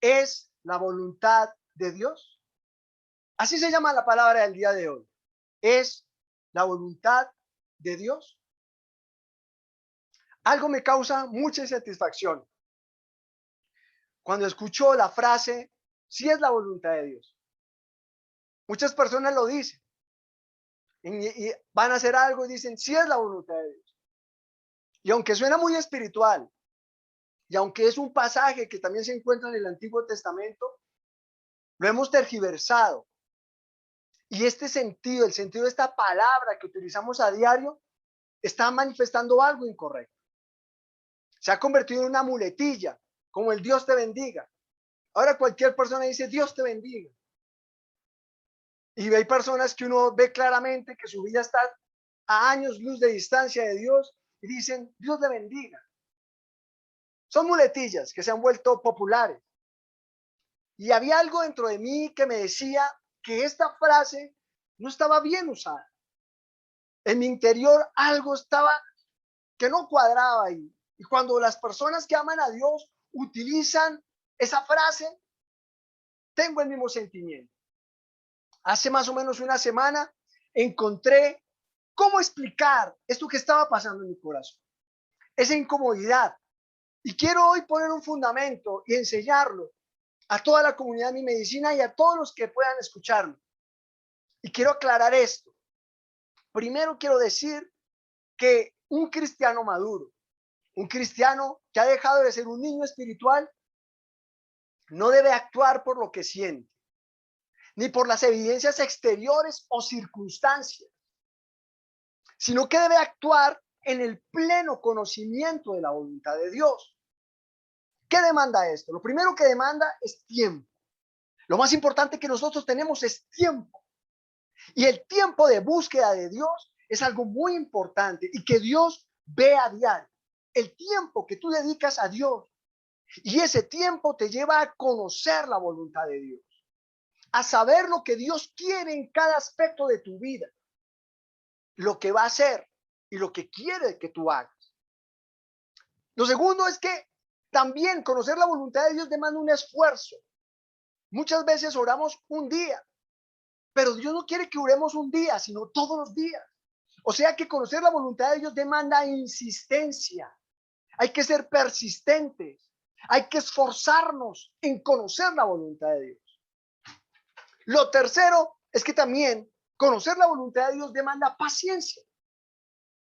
es la voluntad de Dios? Así se llama la palabra del día de hoy. ¿Es la voluntad de Dios? Algo me causa mucha insatisfacción cuando escucho la frase, si es la voluntad de Dios. Muchas personas lo dicen y van a hacer algo y dicen, si es la voluntad de Dios. Y aunque suena muy espiritual, y aunque es un pasaje que también se encuentra en el Antiguo Testamento, lo hemos tergiversado. Y este sentido, el sentido de esta palabra que utilizamos a diario, está manifestando algo incorrecto. Se ha convertido en una muletilla, como el Dios te bendiga. Ahora cualquier persona dice Dios te bendiga. Y hay personas que uno ve claramente que su vida está a años luz de distancia de Dios y dicen Dios te bendiga. Son muletillas que se han vuelto populares. Y había algo dentro de mí que me decía que esta frase no estaba bien usada. En mi interior algo estaba que no cuadraba ahí. Y cuando las personas que aman a Dios utilizan esa frase, tengo el mismo sentimiento. Hace más o menos una semana encontré cómo explicar esto que estaba pasando en mi corazón, esa incomodidad. Y quiero hoy poner un fundamento y enseñarlo a toda la comunidad de mi medicina y a todos los que puedan escucharme. Y quiero aclarar esto. Primero quiero decir que un cristiano maduro, un cristiano que ha dejado de ser un niño espiritual, no debe actuar por lo que siente, ni por las evidencias exteriores o circunstancias, sino que debe actuar en el pleno conocimiento de la voluntad de Dios. ¿Qué demanda esto? Lo primero que demanda es tiempo. Lo más importante que nosotros tenemos es tiempo. Y el tiempo de búsqueda de Dios es algo muy importante y que Dios ve a diario. El tiempo que tú dedicas a Dios y ese tiempo te lleva a conocer la voluntad de Dios, a saber lo que Dios quiere en cada aspecto de tu vida, lo que va a hacer y lo que quiere que tú hagas. Lo segundo es que también conocer la voluntad de Dios demanda un esfuerzo. Muchas veces oramos un día, pero Dios no quiere que oremos un día, sino todos los días. O sea que conocer la voluntad de Dios demanda insistencia. Hay que ser persistentes. Hay que esforzarnos en conocer la voluntad de Dios. Lo tercero es que también conocer la voluntad de Dios demanda paciencia.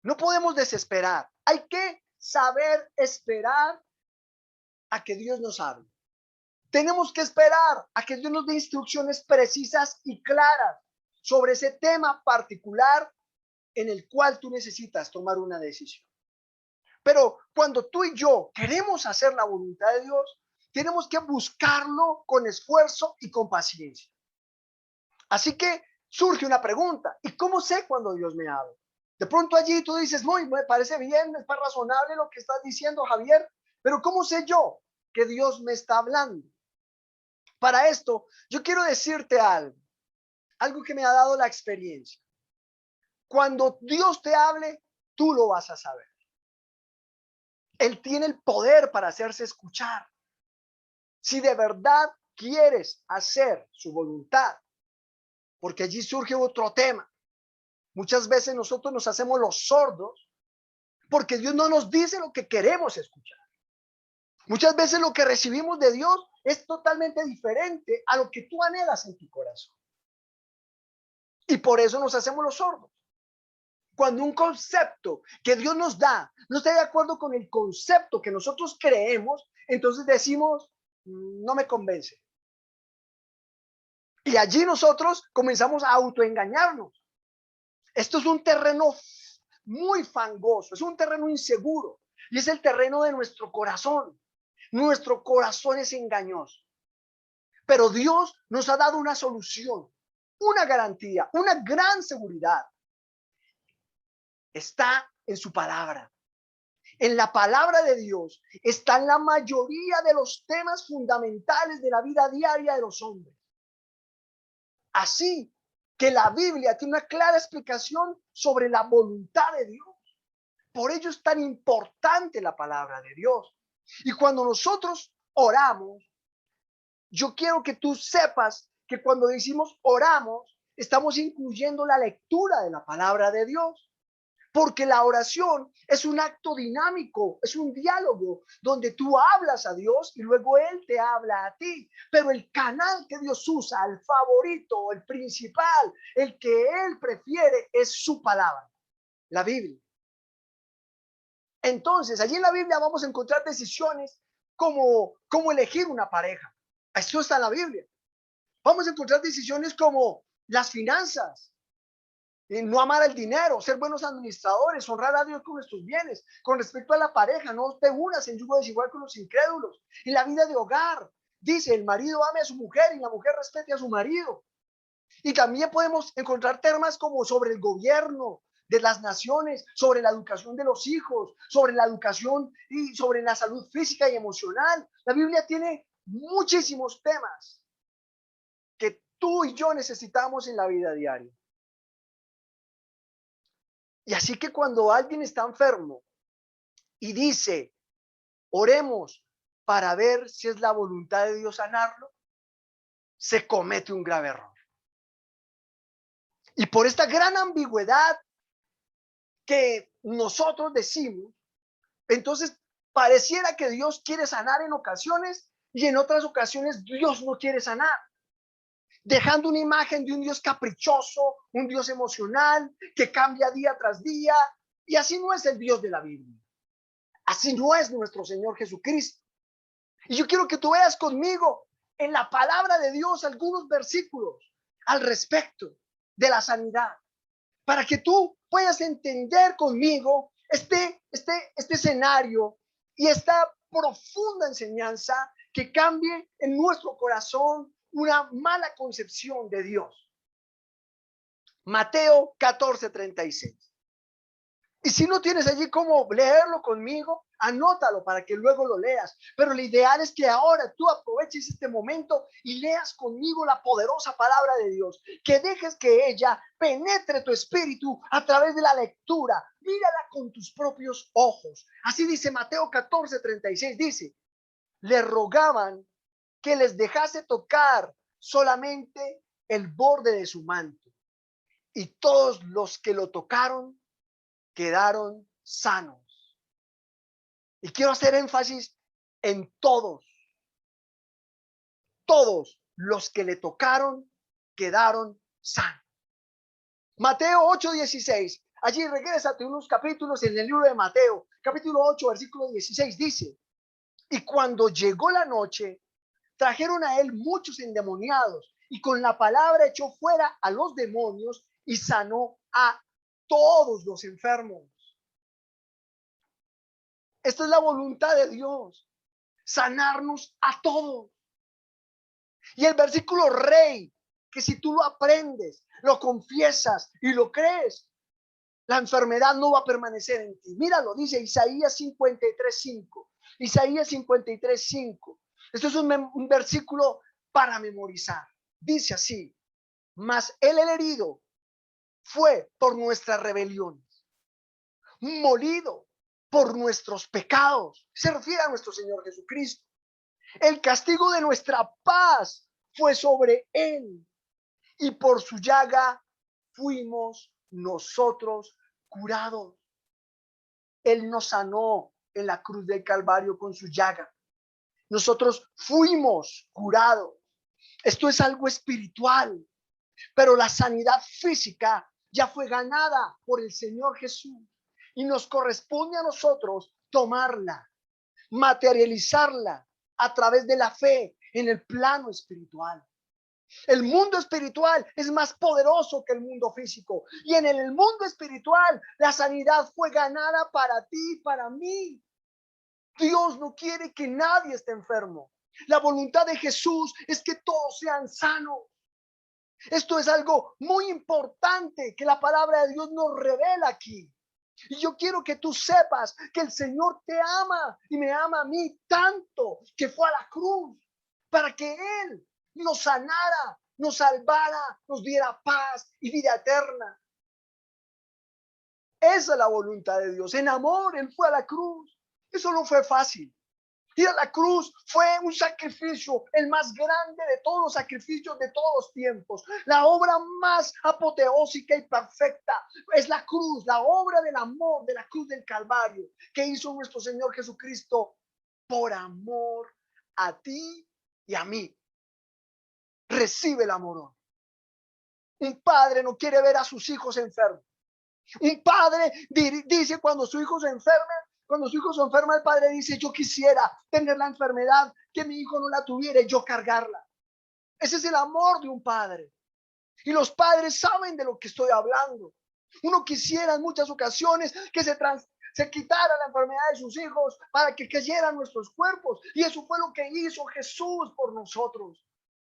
No podemos desesperar. Hay que saber esperar a que Dios nos hable. Tenemos que esperar a que Dios nos dé instrucciones precisas y claras sobre ese tema particular en el cual tú necesitas tomar una decisión. Pero cuando tú y yo queremos hacer la voluntad de Dios, tenemos que buscarlo con esfuerzo y con paciencia. Así que surge una pregunta, ¿y cómo sé cuando Dios me habla? De pronto allí tú dices, muy, me parece bien, es más razonable lo que estás diciendo, Javier, pero ¿cómo sé yo que Dios me está hablando? Para esto, yo quiero decirte algo que me ha dado la experiencia. Cuando Dios te hable, tú lo vas a saber. Él tiene el poder para hacerse escuchar. Si de verdad quieres hacer su voluntad, porque allí surge otro tema. Muchas veces nosotros nos hacemos los sordos porque Dios no nos dice lo que queremos escuchar. Muchas veces lo que recibimos de Dios es totalmente diferente a lo que tú anhelas en tu corazón. Y por eso nos hacemos los sordos. Cuando un concepto que Dios nos da no está de acuerdo con el concepto que nosotros creemos, entonces decimos, no me convence. Y allí nosotros comenzamos a autoengañarnos. Esto es un terreno muy fangoso, es un terreno inseguro y es el terreno de nuestro corazón. Nuestro corazón es engañoso. Pero Dios nos ha dado una solución, una garantía, una gran seguridad. Está en su palabra. En la palabra de Dios están la mayoría de los temas fundamentales de la vida diaria de los hombres. Así que la Biblia tiene una clara explicación sobre la voluntad de Dios. Por ello es tan importante la palabra de Dios. Y cuando nosotros oramos, Yo quiero que tú sepas que cuando decimos oramos, estamos incluyendo la lectura de la palabra de Dios. Porque la oración es un acto dinámico, es un diálogo donde tú hablas a Dios y luego Él te habla a ti. Pero el canal que Dios usa, el favorito, el principal, el que Él prefiere es su palabra, la Biblia. Entonces, allí en la Biblia vamos a encontrar decisiones como elegir una pareja. Esto está en la Biblia. Vamos a encontrar decisiones como las finanzas, no amar el dinero, ser buenos administradores, honrar a Dios con nuestros bienes. Con respecto a la pareja, no te unas en yugo desigual con los incrédulos. Y la vida de hogar, dice, el marido ame a su mujer y la mujer respete a su marido. Y también podemos encontrar temas como sobre el gobierno de las naciones, sobre la educación de los hijos, sobre la educación y sobre la salud física y emocional. La Biblia tiene muchísimos temas que tú y yo necesitamos en la vida diaria. Y así que cuando alguien está enfermo y dice, oremos para ver si es la voluntad de Dios sanarlo, se comete un grave error. Y por esta gran ambigüedad que nosotros decimos, entonces pareciera que Dios quiere sanar en ocasiones y en otras ocasiones Dios no quiere sanar, dejando una imagen de un Dios caprichoso, un Dios emocional que cambia día tras día. Y así no es el Dios de la Biblia. Así no es nuestro Señor Jesucristo. Y yo quiero que tú veas conmigo en la palabra de Dios algunos versículos al respecto de la sanidad, para que tú puedas entender conmigo este escenario y esta profunda enseñanza que cambie en nuestro corazón una mala concepción de Dios. Mateo 14:36. Y si no tienes allí cómo leerlo conmigo, anótalo para que luego lo leas. Pero lo ideal es que ahora tú aproveches este momento y leas conmigo la poderosa palabra de Dios. Que dejes que ella penetre tu espíritu a través de la lectura. Mírala con tus propios ojos. Así dice Mateo 14:36. Dice, le rogaban que les dejase tocar solamente el borde de su manto. Y todos los que lo tocaron quedaron sanos. Y quiero hacer énfasis en todos los que le tocaron quedaron sanos. Mateo 8:16. Allí regrésate unos capítulos en el libro de Mateo, capítulo 8, versículo 16, dice, y cuando llegó la noche, trajeron a él muchos endemoniados y con la palabra echó fuera a los demonios y sanó a todos los enfermos. Esta es la voluntad de Dios, sanarnos a todos. Y el versículo rey, que si tú lo aprendes, lo confiesas y lo crees, la enfermedad no va a permanecer en ti. Míralo, dice Isaías 53:5. Isaías 53:5. Esto es un versículo para memorizar. Dice así, mas el herido fue por nuestras rebeliones, molido por nuestros pecados. Se refiere a nuestro Señor Jesucristo. El castigo de nuestra paz fue sobre él y por su llaga fuimos nosotros curados. Él nos sanó en la cruz del Calvario con su llaga. Nosotros fuimos curados. Esto es algo espiritual, pero la sanidad física ya fue ganada por el Señor Jesús y nos corresponde a nosotros tomarla, materializarla a través de la fe en el plano espiritual. El mundo espiritual es más poderoso que el mundo físico. Y en el mundo espiritual la sanidad fue ganada para ti y para mí. Dios no quiere que nadie esté enfermo. La voluntad de Jesús es que todos sean sanos. Esto es algo muy importante que la palabra de Dios nos revela aquí. Y yo quiero que tú sepas que el Señor te ama y me ama a mí tanto que fue a la cruz para que Él nos sanara, nos salvara, nos diera paz y vida eterna. Esa es la voluntad de Dios. En amor, Él fue a la cruz. Eso no fue fácil. Ir a la cruz fue un sacrificio, el más grande de todos los sacrificios de todos los tiempos. La obra más apoteósica y perfecta es la cruz, la obra del amor de la cruz del Calvario que hizo nuestro Señor Jesucristo por amor a ti y a mí. Recibe el amor. Un padre no quiere ver a sus hijos enfermos. Un padre dice cuando su hijo se enferma, el padre dice, yo quisiera tener la enfermedad, que mi hijo no la tuviera y yo cargarla. Ese es el amor de un padre. Y los padres saben de lo que estoy hablando. Uno quisiera en muchas ocasiones que se quitara la enfermedad de sus hijos para que cayeran nuestros cuerpos. Y eso fue lo que hizo Jesús por nosotros.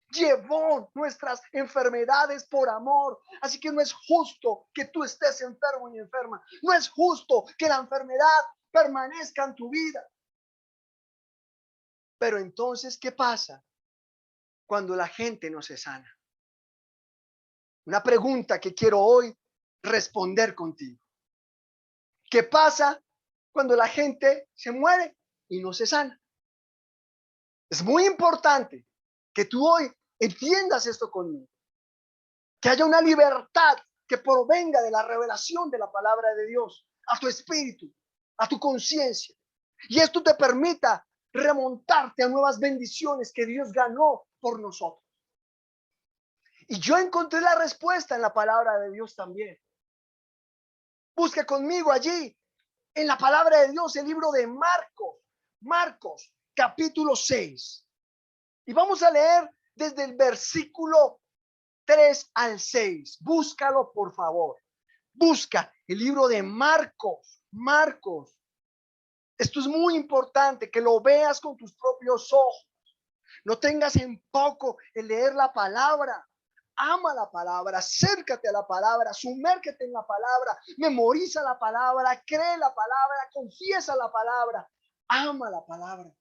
Llevó nuestras enfermedades por amor. Así que no es justo que tú estés enfermo y enferma. No es justo que la enfermedad permanezca en tu vida. Pero entonces, ¿qué pasa cuando la gente no se sana? Una pregunta que quiero hoy responder contigo. ¿Qué pasa cuando la gente se muere y no se sana? Es muy importante que tú hoy entiendas esto conmigo. Que haya una libertad que provenga de la revelación de la palabra de Dios a tu espíritu, a tu conciencia. Y esto te permita remontarte a nuevas bendiciones que Dios ganó por nosotros. Y yo encontré la respuesta en la palabra de Dios también. Busca conmigo allí en la palabra de Dios el libro de Marcos capítulo 6. Y vamos a leer desde el versículo 3 al 6. Búscalo, por favor. Busca el libro de Marcos. Esto es muy importante, que lo veas con tus propios ojos. No tengas en poco el leer la palabra. Ama la palabra, acércate a la palabra, sumérgete en la palabra, memoriza la palabra, cree la palabra, confiesa la palabra, ama la palabra.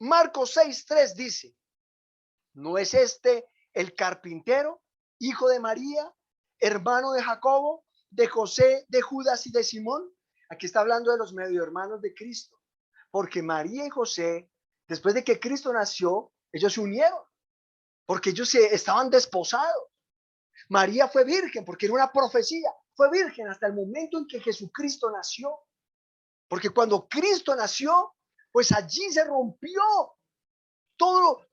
Marcos 6:3 dice, ¿no es este el carpintero, hijo de María, hermano de Jacobo, de José, de Judas y de Simón? Aquí está hablando de los medio hermanos de Cristo, porque María y José, después de que Cristo nació, ellos se unieron, porque ellos estaban desposados. María fue virgen, porque era una profecía, fue virgen hasta el momento en que Jesucristo nació, porque cuando Cristo nació, pues allí se rompió todo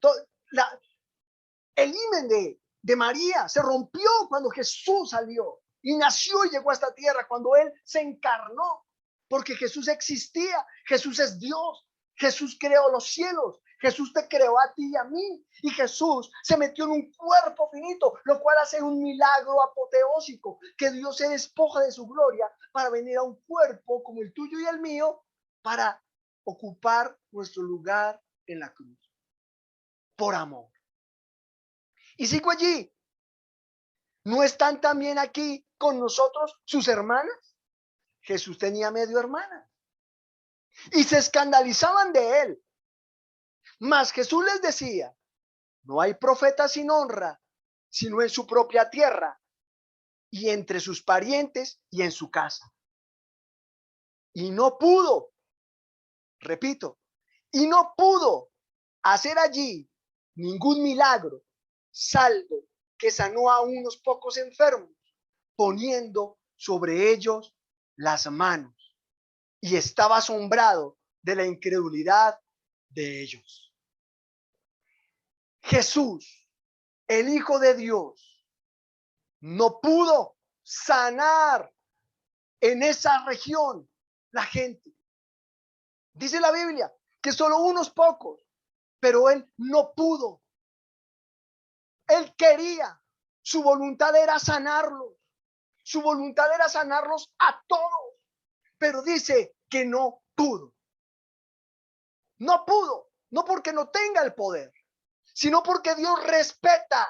el himen de María, se rompió cuando Jesús salió y nació y llegó a esta tierra, cuando Él se encarnó, porque Jesús existía, Jesús es Dios, Jesús creó los cielos, Jesús te creó a ti y a mí, y Jesús se metió en un cuerpo finito, lo cual hace un milagro apoteósico, que Dios se despoja de su gloria para venir a un cuerpo como el tuyo y el mío, para ocupar nuestro lugar en la cruz, por amor. Y sigo allí. ¿No están también aquí con nosotros sus hermanas? Jesús tenía medio hermana. Y se escandalizaban de él. Mas Jesús les decía, no hay profeta sin honra, sino en su propia tierra, y entre sus parientes y en su casa. Y no pudo, repito, y no pudo hacer allí ningún milagro, salvo que sanó a unos pocos enfermos, poniendo sobre ellos las manos, y estaba asombrado de la incredulidad de ellos. Jesús, el Hijo de Dios, no pudo sanar en esa región la gente. Dice la Biblia que solo unos pocos, pero él no pudo. Él quería, su voluntad era sanarlos, su voluntad era sanarlos a todos, pero dice que no pudo. No pudo, no porque no tenga el poder, sino porque Dios respeta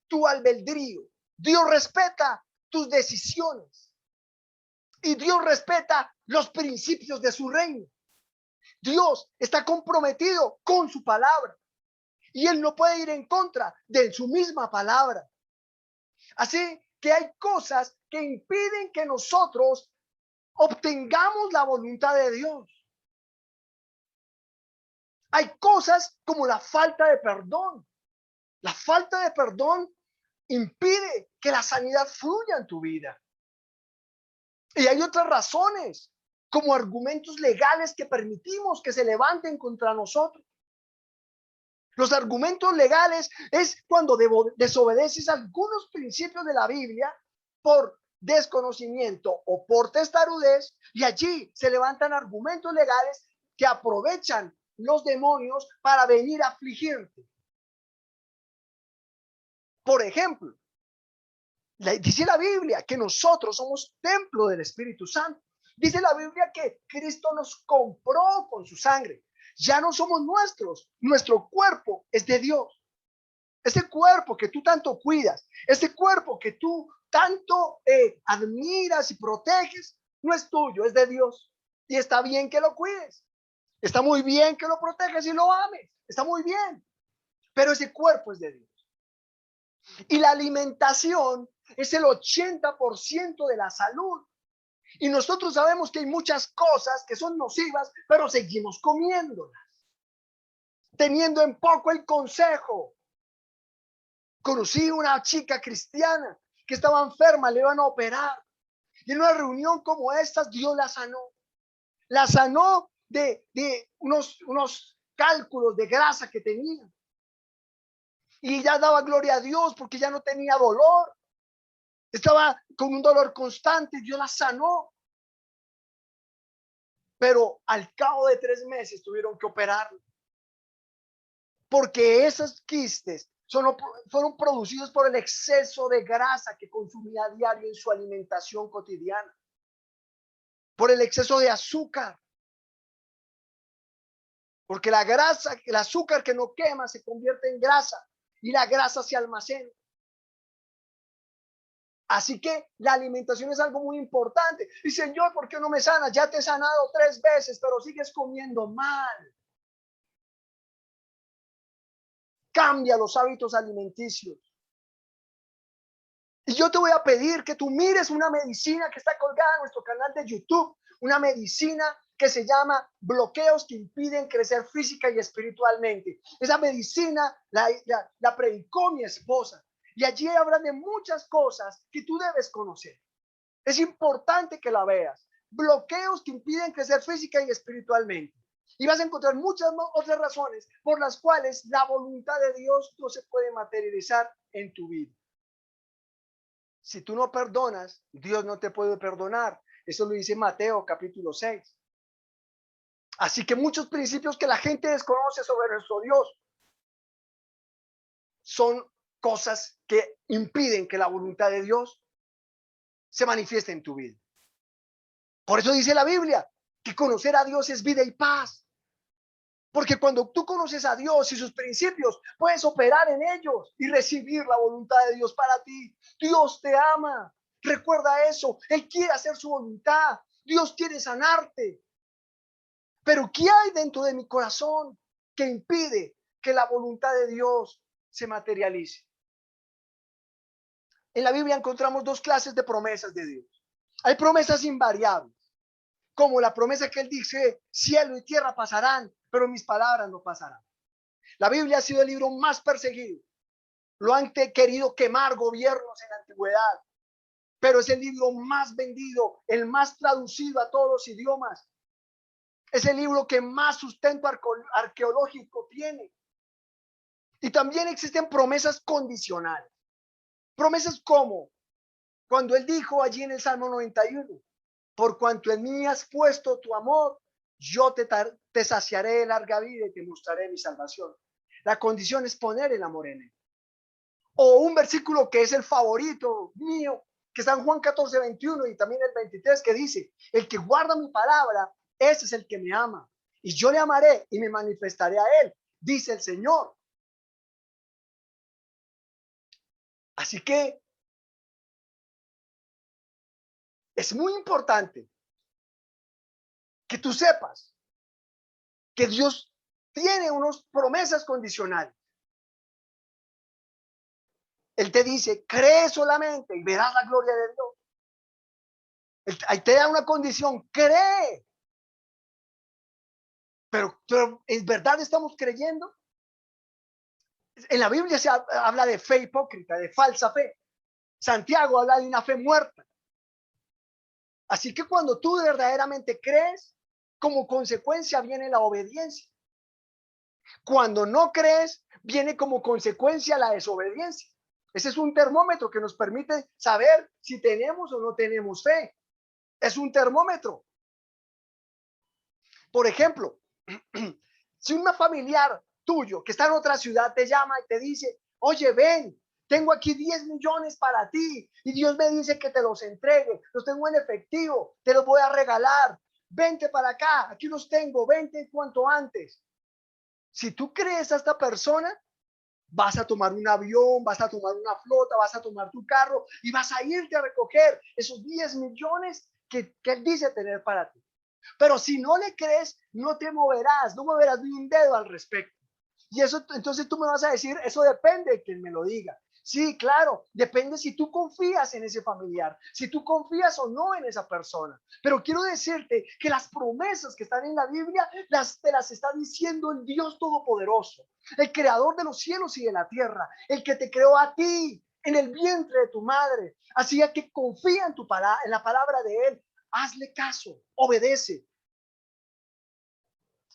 tu albedrío, Dios respeta tus decisiones y Dios respeta los principios de su reino. Dios está comprometido con su palabra y Él no puede ir en contra de su misma palabra. Así que hay cosas que impiden que nosotros obtengamos la voluntad de Dios. Hay cosas como la falta de perdón. La falta de perdón impide que la sanidad fluya en tu vida. Y hay otras razones, como argumentos legales que permitimos que se levanten contra nosotros. Los argumentos legales es cuando desobedeces algunos principios de la Biblia por desconocimiento o por testarudez, y allí se levantan argumentos legales que aprovechan los demonios para venir a afligirte. Por ejemplo, dice la Biblia que nosotros somos templo del Espíritu Santo. Dice la Biblia que Cristo nos compró con su sangre. Ya no somos nuestros, nuestro cuerpo es de Dios. Ese cuerpo que tú tanto cuidas, ese cuerpo que tú tanto admiras y proteges, no es tuyo, es de Dios. Y está bien que lo cuides. Está muy bien que lo protejas y lo ames. Está muy bien. Pero ese cuerpo es de Dios. Y la alimentación es el 80% de la salud. Y nosotros sabemos que hay muchas cosas que son nocivas, pero seguimos comiéndolas, teniendo en poco el consejo. Conocí una chica cristiana que estaba enferma, le iban a operar. Y en una reunión como estas, Dios la sanó. La sanó de unos cálculos de grasa que tenía. Y ya daba gloria a Dios porque ya no tenía dolor. Estaba con un dolor constante, Dios la sanó. Pero al cabo de 3 meses tuvieron que operarla. Porque esos quistes fueron producidos por el exceso de grasa que consumía a diario en su alimentación cotidiana. Por el exceso de azúcar. Porque la grasa, el azúcar que no quema se convierte en grasa y la grasa se almacena. Así que la alimentación es algo muy importante. Y Señor, ¿por qué no me sanas? Ya te he sanado 3 veces, pero sigues comiendo mal. Cambia los hábitos alimenticios. Y yo te voy a pedir que tú mires una medicina que está colgada en nuestro canal de YouTube, una medicina que se llama bloqueos que impiden crecer física y espiritualmente. Esa medicina la predicó mi esposa y allí hablan de muchas cosas que tú debes conocer. Es importante que la veas. Bloqueos que impiden crecer física y espiritualmente. Y vas a encontrar muchas otras razones por las cuales la voluntad de Dios no se puede materializar en tu vida. Si tú no perdonas, Dios no te puede perdonar. Eso lo dice Mateo capítulo 6. Así que muchos principios que la gente desconoce sobre nuestro Dios son cosas que impiden que la voluntad de Dios se manifieste en tu vida. Por eso dice la Biblia que conocer a Dios es vida y paz. Porque cuando tú conoces a Dios y sus principios, puedes operar en ellos y recibir la voluntad de Dios para ti. Dios te ama. Recuerda eso. Él quiere hacer su voluntad. Dios quiere sanarte. Pero ¿qué hay dentro de mi corazón que impide que la voluntad de Dios se materialice? En la Biblia encontramos 2 clases de promesas de Dios. Hay promesas invariables, como la promesa que Él dice, cielo y tierra pasarán, pero mis palabras no pasarán. La Biblia ha sido el libro más perseguido. Lo han querido quemar gobiernos en la antigüedad, pero es el libro más vendido, el más traducido a todos los idiomas. Es el libro que más sustento arqueológico tiene. Y también existen promesas condicionales. Promesas como cuando Él dijo allí en el Salmo 91, por cuanto en mí has puesto tu amor, yo te saciaré de larga vida y te mostraré mi salvación. La condición es poner el amor en Él. O un versículo que es el favorito mío, que está en Juan 14, 21 y también el 23, que dice, el que guarda mi palabra, ese es el que me ama. Y yo le amaré y me manifestaré a él, dice el Señor. Así que es muy importante que tú sepas que Dios tiene unas promesas condicionales. Él te dice, cree solamente y verás la gloria de Dios. Él te da una condición, cree. pero ¿en verdad estamos creyendo? En la Biblia se habla de fe hipócrita, de falsa fe. Santiago habla de una fe muerta. Así que cuando tú verdaderamente crees, como consecuencia viene la obediencia. Cuando no crees, viene como consecuencia la desobediencia. Ese es un termómetro que nos permite saber si tenemos o no tenemos fe. Es un termómetro. Por ejemplo, si un familiar tuyo que está en otra ciudad te llama y te dice, oye, ven, tengo aquí 10 millones para ti y Dios me dice que te los entregue, los tengo en efectivo, te los voy a regalar, vente para acá, aquí los tengo, vente cuanto antes. Si tú crees a esta persona, vas a tomar un avión, vas a tomar una flota, vas a tomar tu carro y vas a irte a recoger esos 10 millones que él dice tener para ti. Pero si no le crees, no te moverás, no moverás ni un dedo al respecto. Y eso, entonces tú me vas a decir, eso depende de quien me lo diga. Sí, claro, depende si tú confías en ese familiar, si tú confías o no en esa persona. Pero quiero decirte que las promesas que están en la Biblia te las está diciendo el Dios Todopoderoso, el creador de los cielos y de la tierra, el que te creó a ti en el vientre de tu madre. Así que confía en en la palabra de Él. Hazle caso, obedece.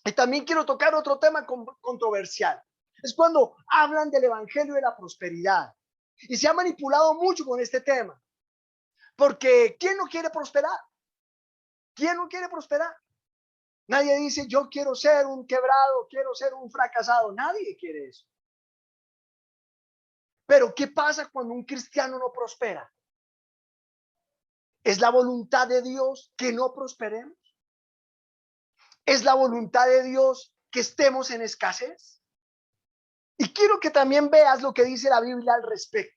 Y también quiero tocar otro tema controversial. Es cuando hablan del evangelio de la prosperidad. Y se ha manipulado mucho con este tema. Porque ¿quién no quiere prosperar? ¿Quién no quiere prosperar? Nadie dice, yo quiero ser un quebrado, quiero ser un fracasado. Nadie quiere eso. Pero ¿qué pasa cuando un cristiano no prospera? ¿Es la voluntad de Dios que no prosperemos? ¿Es la voluntad de Dios que estemos en escasez? Y quiero que también veas lo que dice la Biblia al respecto.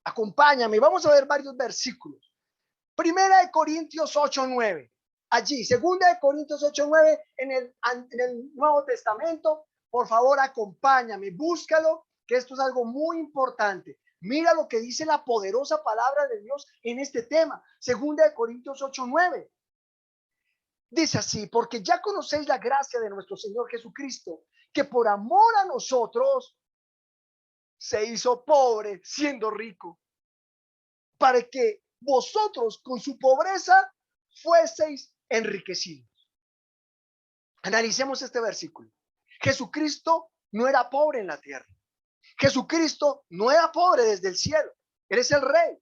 Acompáñame, vamos a ver varios versículos. Primera de Corintios 8:9. Allí, segunda de Corintios 8:9 en el Nuevo Testamento. Por favor, acompáñame, búscalo, que esto es algo muy importante. Mira lo que dice la poderosa palabra de Dios en este tema. Segunda de Corintios 8:9. Dice así, porque ya conocéis la gracia de nuestro Señor Jesucristo, que por amor a nosotros se hizo pobre siendo rico, para que vosotros con su pobreza fueseis enriquecidos. Analicemos este versículo. Jesucristo no era pobre en la tierra. Jesucristo no era pobre desde el cielo. Él es el rey,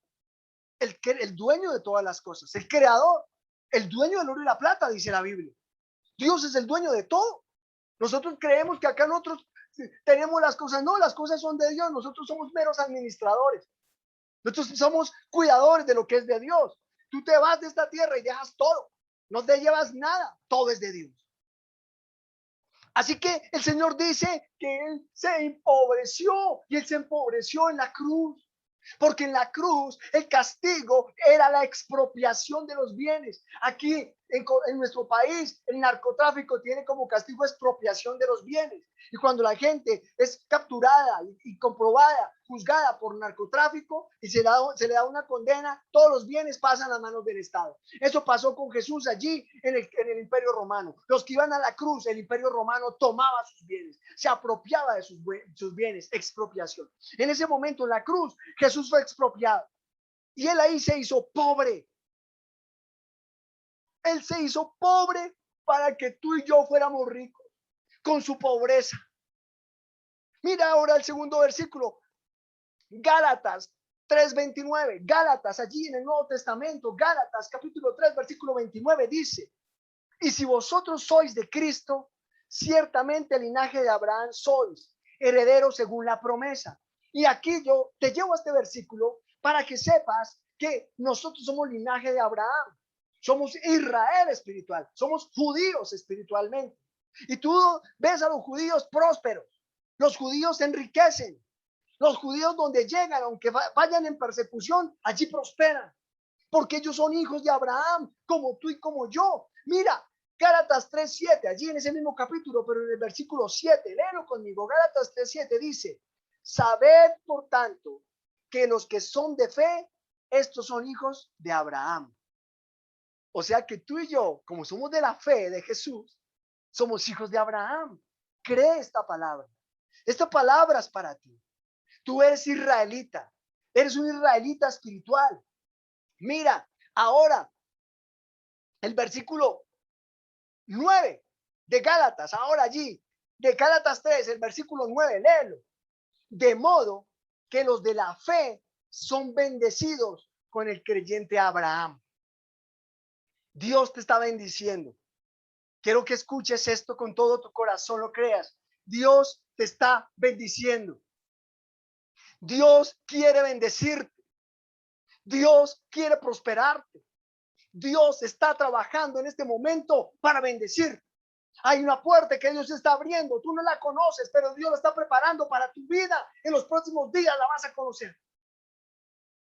el dueño de todas las cosas, el creador, el dueño del oro y la plata, dice la Biblia. Dios es el dueño de todo. Nosotros creemos que acá nosotros tenemos las cosas. No, las cosas son de Dios. Nosotros somos meros administradores. Nosotros somos cuidadores de lo que es de Dios. Tú te vas de esta tierra y dejas todo. No te llevas nada. Todo es de Dios. Así que el Señor dice que Él se empobreció y Él se empobreció en la cruz. Porque en la cruz el castigo era la expropiación de los bienes. Aquí en nuestro país el narcotráfico tiene como castigo expropiación de los bienes. Y cuando la gente es capturada y comprobada, juzgada por narcotráfico y se le da una condena, todos los bienes pasan a manos del Estado. Eso pasó con Jesús allí en el Imperio Romano. Los que iban a la cruz, el Imperio Romano tomaba sus bienes, se apropiaba de sus bienes, expropiación. En ese momento en la cruz Jesús fue expropiado y Él ahí se hizo pobre. Él se hizo pobre para que tú y yo fuéramos ricos con su pobreza. Mira ahora el segundo versículo, Gálatas 3:29. Gálatas, allí en el Nuevo Testamento, Gálatas capítulo 3 versículo 29 dice, y si vosotros sois de Cristo, ciertamente el linaje de Abraham sois, herederos según la promesa. Y aquí yo te llevo a este versículo para que sepas que nosotros somos linaje de Abraham. Somos Israel espiritual, somos judíos espiritualmente. Y tú ves a los judíos prósperos, los judíos se enriquecen, los judíos donde llegan, aunque vayan en persecución, allí prosperan, porque ellos son hijos de Abraham, como tú y como yo. Mira, Gálatas 3:7, allí en ese mismo capítulo, pero en el versículo 7, léelo conmigo. Gálatas 3:7 dice, sabed por tanto que los que son de fe, estos son hijos de Abraham. O sea que tú y yo, como somos de la fe de Jesús, Somos hijos de Abraham. Cree esta palabra. Esta palabra es para ti. Tú eres israelita. Eres un israelita espiritual. Mira, ahora el versículo 9 de Gálatas, ahora allí, de Gálatas 3, el versículo 9, léelo. De modo que los de la fe son bendecidos con el creyente Abraham. Dios te está bendiciendo. Quiero que escuches esto con todo tu corazón, lo creas. Dios te está bendiciendo. Dios quiere bendecirte. Dios quiere prosperarte. Dios está trabajando en este momento para bendecir. Hay una puerta que Dios está abriendo. Tú no la conoces, pero Dios la está preparando para tu vida. En los próximos días la vas a conocer.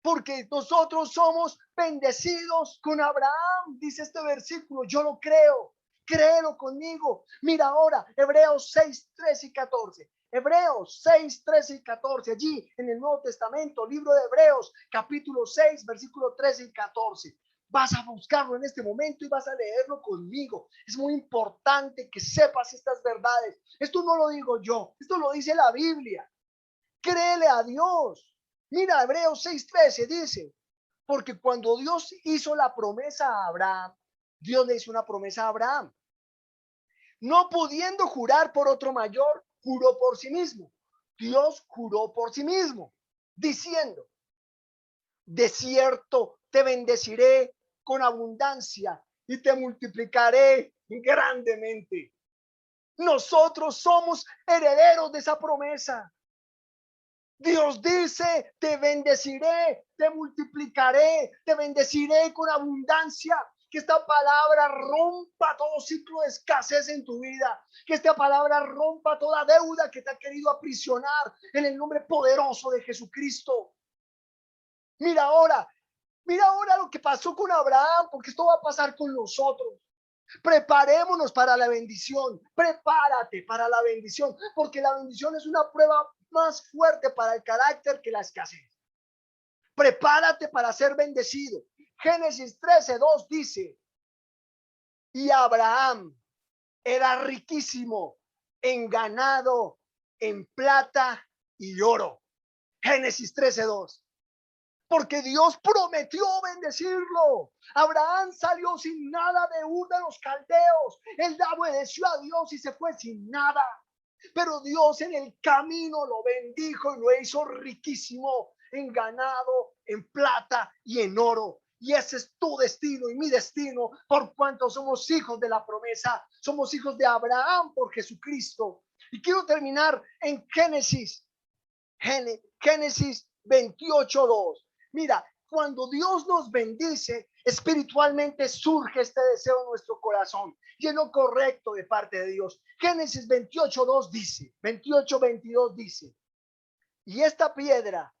Porque nosotros somos bendecidos con Abraham, dice este versículo. Yo lo creo. Créelo conmigo. Mira ahora, Hebreos 6, 13 y 14. Hebreos 6, 13 y 14. Allí en el Nuevo Testamento, libro de Hebreos, capítulo 6, versículo 13 y 14. Vas a buscarlo en este momento y vas a leerlo conmigo. Es muy importante que sepas estas verdades. Esto no lo digo yo, esto lo dice la Biblia. Créele a Dios. Mira, Hebreos 6:13 dice, porque cuando Dios hizo la promesa a Abraham, Dios le hizo una promesa a Abraham. No pudiendo jurar por otro mayor, juró por sí mismo. Dios juró por sí mismo, diciendo, de cierto te bendeciré con abundancia y te multiplicaré grandemente. Nosotros somos herederos de esa promesa. Dios dice, te bendeciré, te multiplicaré, te bendeciré con abundancia. Que esta palabra rompa todo ciclo de escasez en tu vida. Que esta palabra rompa toda deuda que te ha querido aprisionar en el nombre poderoso de Jesucristo. Mira ahora lo que pasó con Abraham, porque esto va a pasar con nosotros. Preparémonos para la bendición. Prepárate para la bendición, porque la bendición es una prueba más fuerte para el carácter que la escasez. Prepárate para ser bendecido. Génesis 13:2 dice, y Abraham era riquísimo en ganado, en plata y oro. Génesis 13:2. Porque Dios prometió bendecirlo. Abraham salió sin nada de Ur de los Caldeos. Él obedeció a Dios y se fue sin nada. Pero Dios en el camino lo bendijo y lo hizo riquísimo en ganado, en plata y en oro. Y ese es tu destino y mi destino, por cuanto somos hijos de la promesa. Somos hijos de Abraham por Jesucristo. Y quiero terminar en Génesis 28:2. Mira, cuando Dios nos bendice, espiritualmente surge este deseo en nuestro corazón. Y es lo correcto de parte de Dios. Génesis 28:2 dice, 28:22 dice, y esta piedra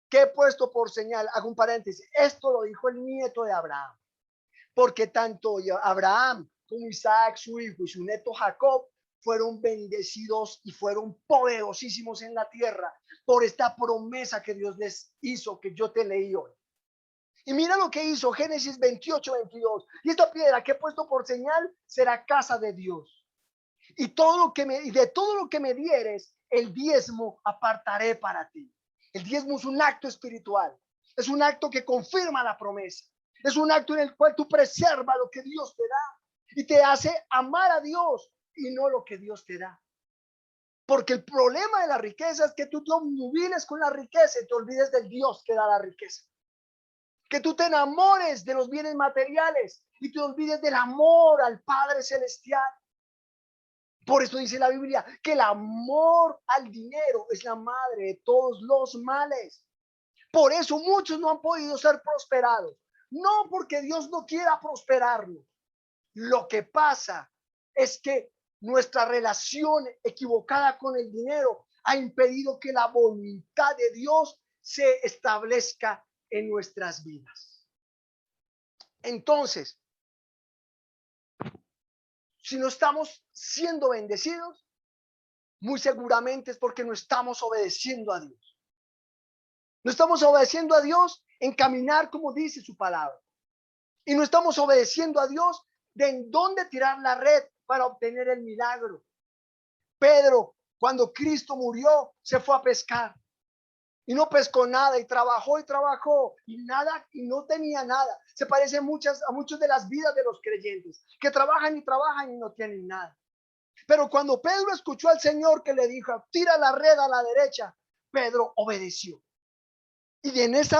que he puesto por señal, hago un paréntesis, esto lo dijo el nieto de Abraham, porque tanto Abraham como Isaac, su hijo, y su nieto Jacob fueron bendecidos y fueron poderosísimos en la tierra por esta promesa que Dios les hizo, que yo te leí hoy. Y mira lo que hizo Génesis 28:22. Y esta piedra que he puesto por señal será casa de Dios. Y de todo lo que me dieres, el diezmo apartaré para ti. El diezmo es un acto espiritual. Es un acto que confirma la promesa. Es un acto en el cual tú preservas lo que Dios te da y te hace amar a Dios y no lo que Dios te da. Porque el problema de la riqueza es que tú te obnubiles con la riqueza y te olvides del Dios que da la riqueza. Que tú te enamores de los bienes materiales y te olvides del amor al Padre Celestial. Por eso dice la Biblia que el amor al dinero es la madre de todos los males. Por eso muchos no han podido ser prosperados. No porque Dios no quiera prosperarnos. Lo que pasa es que nuestra relación equivocada con el dinero ha impedido que la voluntad de Dios se establezca en nuestras vidas. Entonces, si no estamos siendo bendecidos, muy seguramente es porque no estamos obedeciendo a Dios. No estamos obedeciendo a Dios en caminar como dice su palabra. Y no estamos obedeciendo a Dios de en dónde tirar la red para obtener el milagro. Pedro, cuando Cristo murió, se fue a pescar y no pescó nada y trabajó y nada y no tenía nada. Se parece a muchas de las vidas de los creyentes que trabajan y no tienen nada. Pero cuando Pedro escuchó al Señor que le dijo, tira la red a la derecha, Pedro obedeció. Y en ese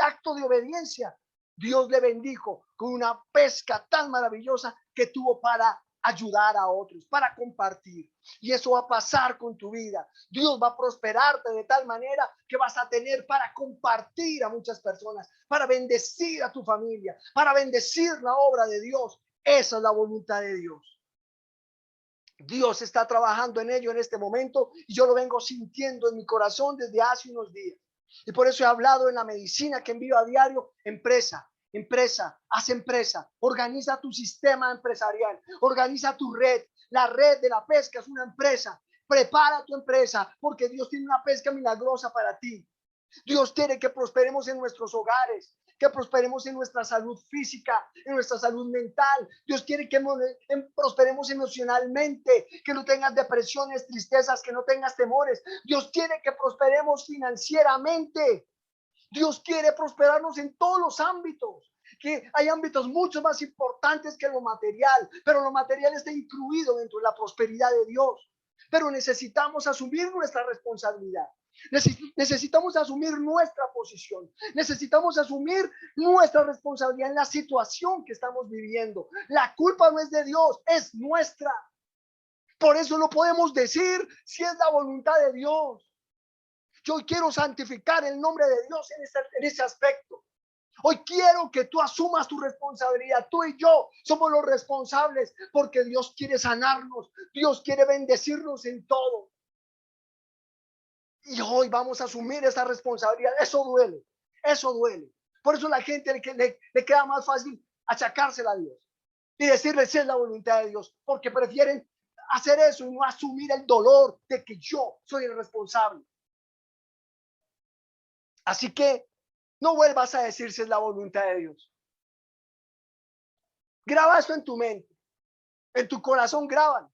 acto de obediencia, Dios le bendijo con una pesca tan maravillosa que tuvo para ayudar a otros, para compartir. Y eso va a pasar con tu vida. Dios va a prosperarte de tal manera que vas a tener para compartir a muchas personas, para bendecir a tu familia, para bendecir la obra de Dios. Esa es la voluntad de Dios. Dios está trabajando en ello en este momento y yo lo vengo sintiendo en mi corazón desde hace unos días. Y por eso he hablado en la medicina que envío a diario: empresa, haz empresa, organiza tu sistema empresarial, organiza tu red. La red de la pesca es una empresa. Prepara tu empresa porque Dios tiene una pesca milagrosa para ti. Dios quiere que prosperemos en nuestros hogares, que prosperemos en nuestra salud física, en nuestra salud mental. Dios quiere que prosperemos emocionalmente, que no tengas depresiones, tristezas, que no tengas temores. Dios quiere que prosperemos financieramente. Dios quiere prosperarnos en todos los ámbitos, que hay ámbitos mucho más importantes que lo material, pero lo material está incluido dentro de la prosperidad de Dios. Pero necesitamos asumir nuestra responsabilidad. Necesitamos asumir nuestra posición. Necesitamos asumir nuestra responsabilidad en la situación que estamos viviendo. La culpa no es de Dios, es nuestra. Por eso no podemos decir si es la voluntad de Dios. Yo quiero santificar el nombre de Dios en ese aspecto. Hoy quiero que tú asumas tu responsabilidad. Tú y yo somos los responsables porque Dios quiere sanarnos. Dios quiere bendecirnos en todo. Y hoy vamos a asumir esa responsabilidad. Eso duele, eso duele. Por eso la gente le queda más fácil achacársela a Dios y decirle si es la voluntad de Dios, porque prefieren hacer eso y no asumir el dolor de que yo soy el responsable. Así que no vuelvas a decir si es la voluntad de Dios. Graba eso en tu mente, en tu corazón, grábalo.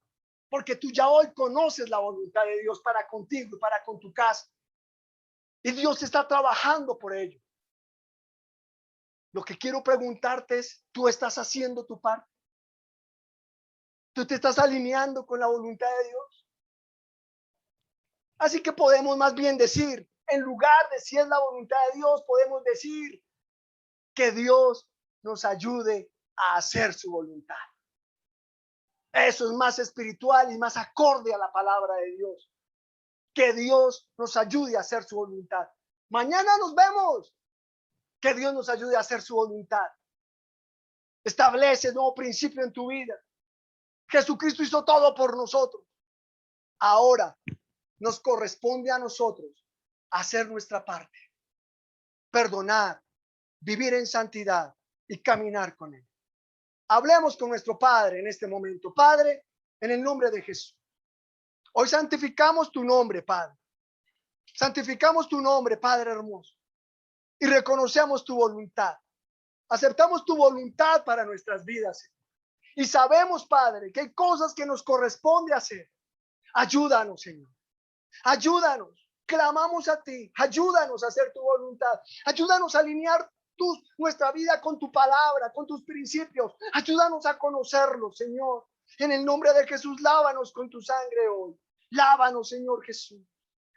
Porque tú ya hoy conoces la voluntad de Dios para contigo y para con tu casa. Y Dios está trabajando por ello. Lo que quiero preguntarte es, ¿tú estás haciendo tu parte? ¿Tú te estás alineando con la voluntad de Dios? Así que podemos más bien decir, en lugar de si es la voluntad de Dios, podemos decir que Dios nos ayude a hacer su voluntad. Eso es más espiritual y más acorde a la palabra de Dios. Que Dios nos ayude a hacer su voluntad. Mañana nos vemos. Que Dios nos ayude a hacer su voluntad. Establece nuevo principio en tu vida. Jesucristo hizo todo por nosotros. Ahora nos corresponde a nosotros hacer nuestra parte. Perdonar, vivir en santidad y caminar con Él. Hablemos con nuestro Padre en este momento. Padre, en el nombre de Jesús. Hoy santificamos tu nombre, Padre. Santificamos tu nombre, Padre hermoso. Y reconocemos tu voluntad. Aceptamos tu voluntad para nuestras vidas. Y sabemos, Padre, que hay cosas que nos corresponde hacer. Ayúdanos, Señor. Ayúdanos. Clamamos a ti. Ayúdanos a hacer tu voluntad. Ayúdanos a alinear nuestra vida con tu palabra, con tus principios. Ayúdanos a conocerlos, Señor. En el nombre de Jesús, lávanos con tu sangre hoy. Lávanos, Señor Jesús.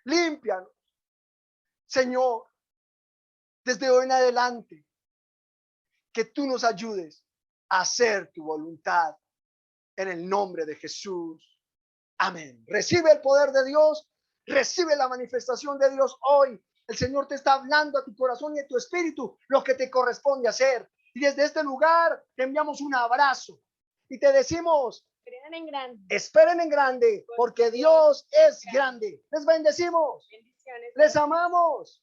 Límpianos. Señor, desde hoy en adelante, que tú nos ayudes a hacer tu voluntad en el nombre de Jesús. Amén. Recibe el poder de Dios, recibe la manifestación de Dios hoy. El Señor te está hablando a tu corazón y a tu espíritu lo que te corresponde hacer. Y desde este lugar te enviamos un abrazo y te decimos: Esperen en grande. Esperen en grande, porque Dios es grande. Les bendecimos. Bendiciones. Les amamos.